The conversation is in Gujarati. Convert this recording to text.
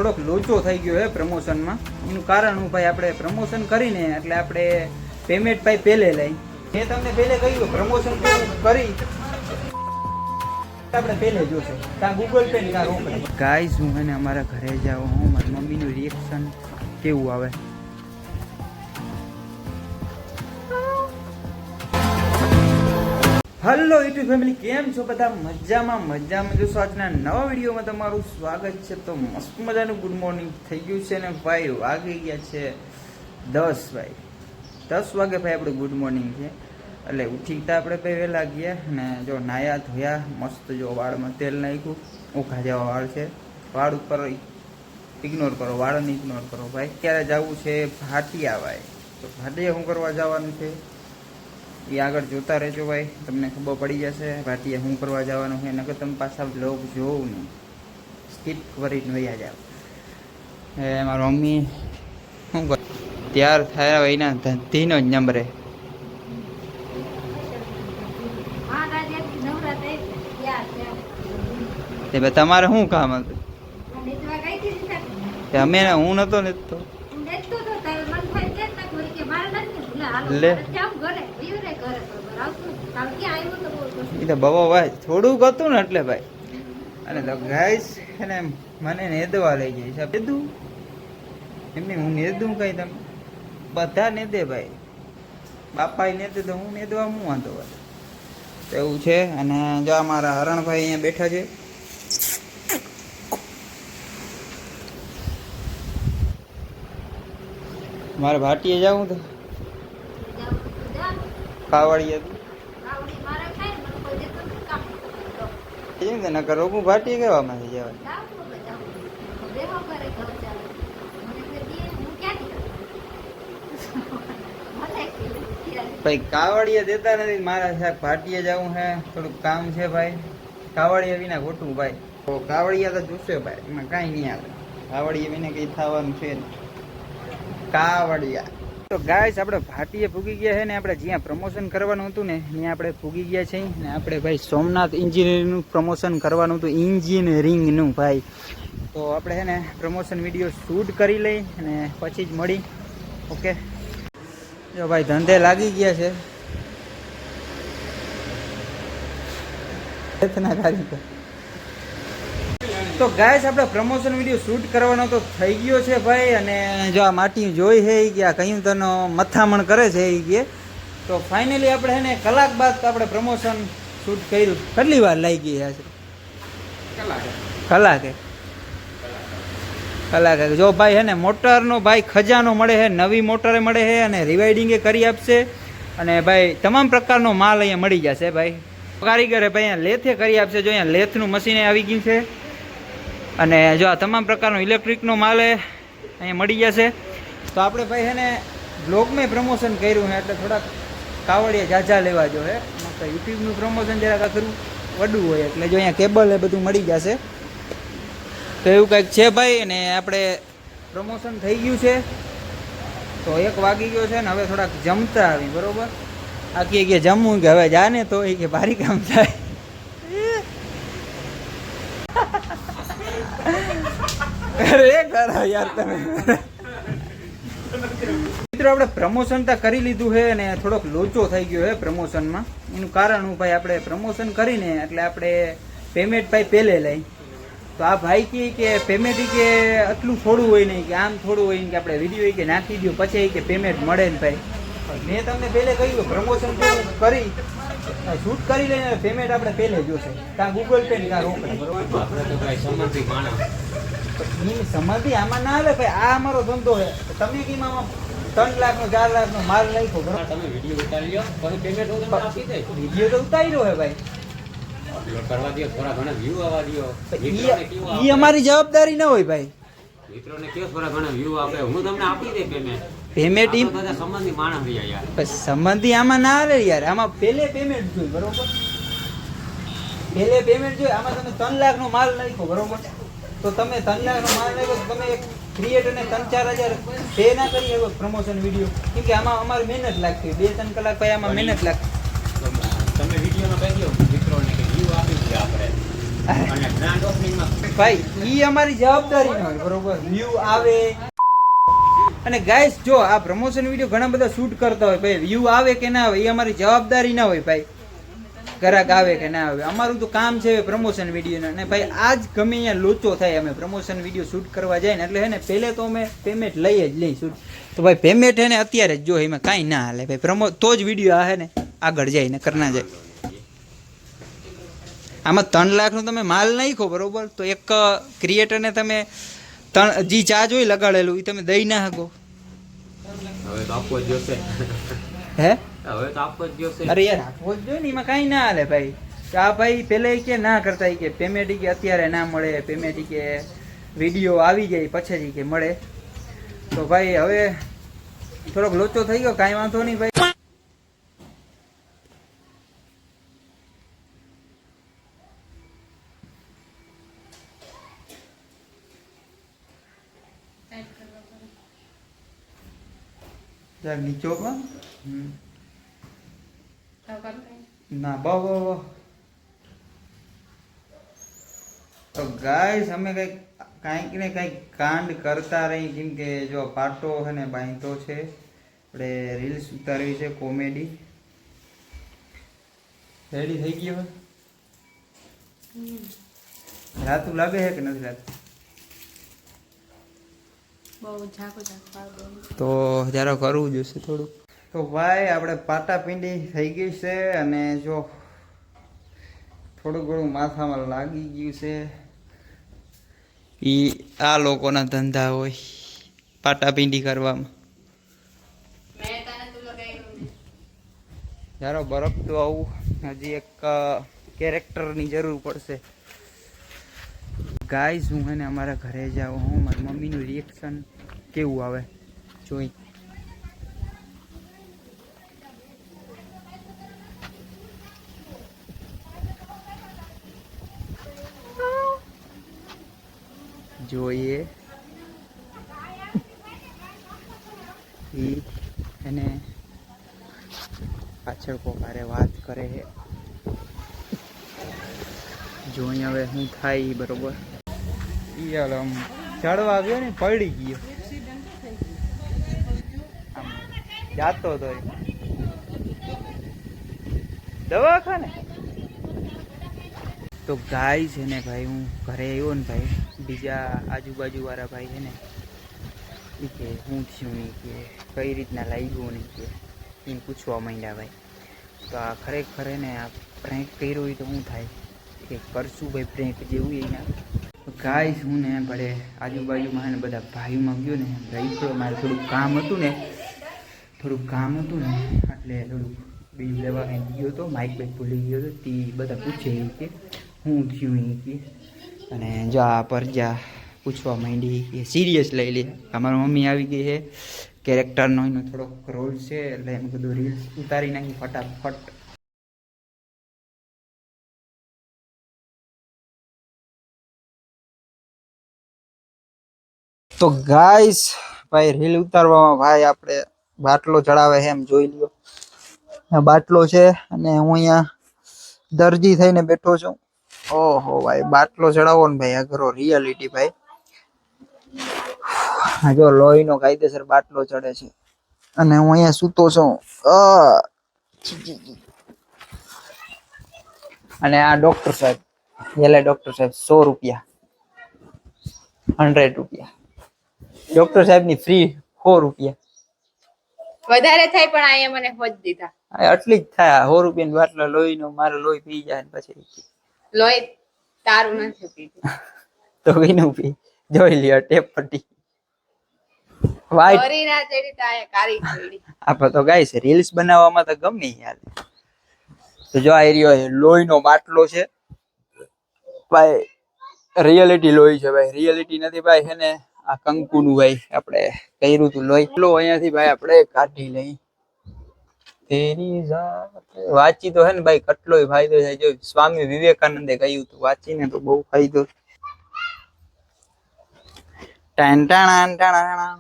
થોડોક લોચો થઈ ગયો હે પ્રમોશનમાં. એનું કારણ હું ભાઈ આપણે પ્રમોશન કરીને એટલે આપણે પેમેન્ટ ભાઈ પહેલે લઈ. મેં તમને પહેલે કહ્યું પ્રમોશન કરી આપણે પહેલે જોશે ત્યાં ગૂગલ પે ને ત્યાં રોકડે. ગાઈઝ હું એને અમારા ઘરે જાઉં હું મારી મમ્મીનું રિએક્શન કેવું આવે. હલો યુટ્યુબ ફેમિલી, કેમ છો બધા? મજામાં જોશો. આજના નવા વિડીયોમાં તમારું સ્વાગત છે. તો મસ્ત મજાનું ગુડ મોર્નિંગ થઈ ગયું છે ને ભાઈ વાગી ગયા છે 10 ભાઈ 10 વાગે ભાઈ આપણે ગુડ મોર્નિંગ છે. એટલે ઉઠીતા આપણે ભાઈ વહેલા ગયા ને જો નાયા ધોયા મસ્ત, જો વાળમાં તેલ નાખ્યું, ઓખા જેવા વાળ છે. વાળ ઉપર ઇગ્નોર કરો, વાળને ઇગ્નોર કરો ભાઈ. ક્યારે જવું છે ભાટિયા ભાઈ. તો ભાટિયા શું કરવા જવાનું છે એ આગળ જોતા રહેજો ભાઈ, તમને ખબર પડી જશે ભાટિયા શું કરવા જવાનું છે. નકર તમે પાછા બ્લોગ જોવું નહીં, સ્કીપ કરીને વયા જાવ. મારી મમ્મી શું કરે ત્યાર થયા એના ધંધીનો જ નંબરે. તમારે શું કામ હતું? અમે હું નતો ને તો લે એ તો બાબા ભાઈ થોડુંક હતું ને એટલે ભાઈ. અને તો ગાઈસ એને મને નેદવા લઈ જાય છે. નેદું એમને હું નેદું કઈ તમે બધા નેદે ભાઈ. બાપા નેદે તો હું નેદવા હું વાંધો ભાઈ એવું છે. અને જો અમારા હરણભાઈ અહીંયા બેઠા છે. મારે ભાટીએ જવું તો કાવડીએ નકર રોગું ભાટીએ કેવામાંથી જવાય. ભાઈ કાવડીએ દેતા નથી. મારા સાહેબ ભાટીએ જવું છે, થોડુંક કામ છે ભાઈ. કાવડીએ વિના ખોટું ભાઈ. તો કાવડિયા તો જોશે ભાઈ, એમાં કાંઈ નહીં આવે. કાવડીએ વિના કંઈ થવાનું છે નહીં. કાવડિયા તો ગાઈસ આપણે ભાટીએ પૂગી ગયા છે ને આપણે જ્યાં પ્રમોશન કરવાનું હતું ને ત્યાં આપણે પૂગી ગયા છે. ને આપણે ભાઈ સોમનાથ એન્જિનિયરિંગનું પ્રમોશન કરવાનું હતું, એન્જિનિયરિંગનું ભાઈ. તો આપણે છે ને પ્રમોશન વિડીયો શૂટ કરી લઈ અને પછી જ મળી. ઓકે જો ભાઈ ધંધે લાગી ગયા છે. તો ગાઈસ આપણે પ્રમોશન વિડીયો શૂટ કરવાનો તો થઈ ગયો છે ભાઈ. અને જો આ માટી જોઈ છે એ ગયા કયું તનો મથામણ કરે છે એ કે. તો ફાઇનલી આપણે છે ને કલાક બાદ આપણે પ્રમોશન શૂટ કર્યું. કેટલી વાર લાગી ગઈ છે? કલાકે. જો ભાઈ છે ને મોટરનો ભાઈ ખજાનો મળે છે, નવી મોટરે મળે છે અને રિવાઇડિંગ કરી આપશે. અને ભાઈ તમામ પ્રકારનો માલ અહીંયા મળી જશે ભાઈ. કારીગરે ભાઈ અહીંયા લેથે કરી આપશે. જો અહીંયા લેથનું મશીન આવી ગયું છે. અને જો આ તમામ પ્રકારનો ઇલેક્ટ્રિકનો માલ અહીંયા મળી જશે. તો આપણે ભાઈ છે ને બ્લોગમાં પ્રમોશન કર્યું છે એટલે થોડાક કાવડિયા ઝાઝા લેવા જો હે. યુટ્યુબનું પ્રમોશન જરાક આખરું વડું હોય એટલે જો અહીંયા કેબલ એ બધું મળી જશે. તો એવું કંઈક છે ભાઈ. અને આપણે પ્રમોશન થઈ ગયું છે તો 1 વાગી ગયો છે ને હવે થોડાક જમતા આવી બરોબર. આખી કે જમવું કે હવે જાને તો એ કે ભારી કામ થાય. અરે કરો યાર તમે. મિત્રો આપણે પ્રમોશન તો કરી લીધું છે અને થોડોક લોચો થઈ ગયો છે પ્રમોશનમાં. એનું કારણ હું ભાઈ આપણે પ્રમોશન કરીને એટલે આપણે પેમેન્ટ ભાઈ પહેલે લઈ. તો આ ભાઈ કે પેમેન્ટ કે આટલું થોડું હોય નહીં, કે આમ થોડું હોય ને કે આપણે વિડીયો કે નાખી દો પછી કે પેમેન્ટ મળે ને ભાઈ. મેં તમને પહેલે કહ્યું પ્રમોશન કરી શૂટ કરી લઈને પેમેન્ટ આપણે પહેલે જોશે ત્યાં ગૂગલ પે ને ત્યાં રોકડે બરોબર. સમાધિ આમાં ના આવે ભાઈ. આ અમારો ધંધો છે. તમે કેમ આમાં 3 લાખનો 4 લાખનો માલ નાખ્યો બરોબર. તમે વિડીયો ઉતારી લો પછી પેમેન્ટ આપી દે. વિડીયો તો ઉતાર્યો હે ભાઈ. કરવા દો, થોડા ઘણા વ્યૂ આવવા દો. ઈ અમારી જવાબદારી ના હોય ભાઈ. મિત્રોને કયો થોડા ઘણા વ્યૂ આપે, હું તમને આપી દે પેમેન્ટ. પેમેન્ટ ઈ બધા સંબંધી માણસ રહ્યા યાર. બસ સંબંધી આમાં ના આવે યાર. આમાં પહેલે પેમેન્ટ જોઈએ બરોબર. પહેલે પેમેન્ટ જોઈએ. આમાં તમે 3 લાખનો માલ નાખ્યો બરોબર. તો તમે 3 લાખનો માલ નાખ્યો તમે એક ક્રિએટરને 3-4 હજાર પે ના કરી શકો પ્રમોશન વિડીયો. કેમ કે આમાં અમારી મહેનત લાગતી 2-3 કલાક ભાઈ આમાં મહેનત લાગતી. તમે વિડીયોમાં કહી દો મિત્રોને કે વ્યૂ આપી છે આપણે. અને ગ્રાન્ડ ઓપનિંગમાં ભાઈ ઈ અમારી જવાબદારી ન હોય, બરોબર? વ્યૂ આવે અને ગાઈસ જો આ પ્રમોશન વિડીયો ઘણા બધા શૂટ કરતા હોય, ભાઈ વ્યૂ આવે કે ના આવે એ અમારી જવાબદારી ના હોય ભાઈ. ગ્રાહક આવે કે ના આવે, અમારું તો કામ છે પ્રમોશન વિડીયો. અને ભાઈ આજ ગમે અહીંયા લોચો થાય, અમે પ્રમોશન વિડીયો શૂટ કરવા જાય ને એટલે હે ને પહેલે તો અમે પેમેન્ટ લઈએ જ લઈ શૂટ. તો ભાઈ પેમેન્ટ હે ને અત્યારે જ જો, એમાં કાંઈ ના હાલે ભાઈ. તો જ વિડીયો આ હે ને આગળ જાય ને કરના જાય. આમાં 3 લાખનો તમે માલ નાખો, બરોબર? તો એક ક્રિએટરને તમે જી ચાર્જ હોય લગાડેલું એ તમે દઈ ના શકો. હવે તો આપવો જ જોશે. હે હવે તો આપવો જ જોશે. અરે યાર આપવો જ જોઈએ ને, એમાં કાંઈ ના હાલે ભાઈ. આ ભાઈ પહેલે કે ના કરતા કે પેમેન્ટ કે અત્યારે ના મળે, પેમેન્ટ કે વિડીયો આવી જાય પછી કે મળે. તો ભાઈ હવે થોડોક લોચો થઈ ગયો, કાંઈ વાંધો નહીં ભાઈ. નીચો પણ ના બહુ તો ગાઈસ અમે કાંઈક ને કંઈક કાંડ કરતા રહી. કેમ કે જો પાટો છે ને બાંધતો છે, આપણે રીલ્સ ઉતારવી છે કોમેડી. રેડી થઈ ગયો? રાતું લાગે છે કે નથી લાગતું? તો જરા કરવું જોઈશે થોડું. તો ભાઈ આપણે પાટાપિંડી થઈ ગઈ છે અને જો થોડું ઘણું માથામાં લાગી ગયું છે. ઈ આ લોકોના ધંધા હોય પાટાપિંડી કરવામાં. યારો બરફ તો આવું હજી એક કેરેક્ટરની જરૂર પડશે. ગાઈસ હું હે ને અમારા ઘરે જાઉં, હું મારી મમ્મીનું રિએક્શન કેવું આવે જોઈ. જોઈએ એને પાછળ કોકારે વાત કરે છે, જોઈ હવે શું થાય. બરોબર યાર આમ ચડવા આવ્યો ને પડી ગયો, આમ જાતો હતો દવાખાને. તો ગાય છે ને ભાઈ હું ઘરે આવ્યો ને ભાઈ, બીજા આજુબાજુ વાળા ભાઈ છે ને એ કે શું થયું નહીં, કે કઈ રીતના લાગ્યું નહીં, કે એમ પૂછવા માંડ્યા ભાઈ. તો આ ખરેખર ને આ પ્રેન્ક કર્યો હોય તો શું થાય, કે કરશું ભાઈ પ્રેન્ક જેવું અહીંયા. ગાઈસ હું ને ભલે આજુબાજુમાં ને બધા ભાઈઓમાં ગયો ને રહી, મારે થોડુંક કામ હતું ને એટલે થોડુંક બીજું લેવા કંઈ ગયો હતો, માઇક બાઇક ભૂલી ગયો હતો. તે બધા પૂછે કે શું થયું એ કે, અને જો આ પરજા પૂછવા માંડી એ સિરિયસ લઈ લે. અમારી મમ્મી આવી ગઈ છે, કેરેક્ટરનો એનો થોડોક રોલ છે એટલે એમ બધું રીલ્સ ઉતારી નાખી ફટાફટ. તો ગાઈસ ભાઈ રીલ ઉતારવામાં ભાઈ આપણે બાટલો ચડાવે છે એમ જોઈ લ્યો. આ બાટલો છે અને હું અહીંયા દરજી થઈને બેઠો છું. ઓહો ભાઈ બાટલો ચડાવો ને ભાઈ, અઘરો રિયાલિટી ભાઈ. જો લોહીનો કાયદેસર બાટલો ચડે છે અને હું અહીંયા સૂતો છું. અને આ ડોક્ટર સાહેબ, એલા ડોક્ટર સાહેબ 100 રૂપિયા, 100 રૂપિયા. ડોક્ટર સાહેબ ની ફ્રી 100 રૂપિયા. વધારે થાય પણ અહીંયા મને હોજ દીધા. આટલી જ થાય. 100 રૂપિયાની બાટલો લોહીનો, મારો લોહી પી જાય ને પછી લોહી તારું નથી પીધું તો વિનું પી. જોઈ લ્યો ટેપ પટ્ટી વાઈટ કરી ના ચડી તાય કારી ચડી. આપણે તો ગાઈસ રીલ્સ બનાવવામાં તો ગમે યાર. તો જો આ એરિયો લોહીનો બાટલો છે ભાઈ, રિયાલિટી લોહી છે ભાઈ, રિયાલિટી નથી ભાઈ. છે ને આ કંકુનું ભાઈ આપણે કર્યું તું લોહી લો અહીંયાથી ભાઈ આપણે કાઢી લઈ. તેરી વાંચી તો હે ને ભાઈ કેટલોય ફાયદો થાય. જો સ્વામી વિવેકાનંદે કહ્યું હતું, વાંચીને તો બહુ ફાયદો. ટાણ ટાણા ટાણા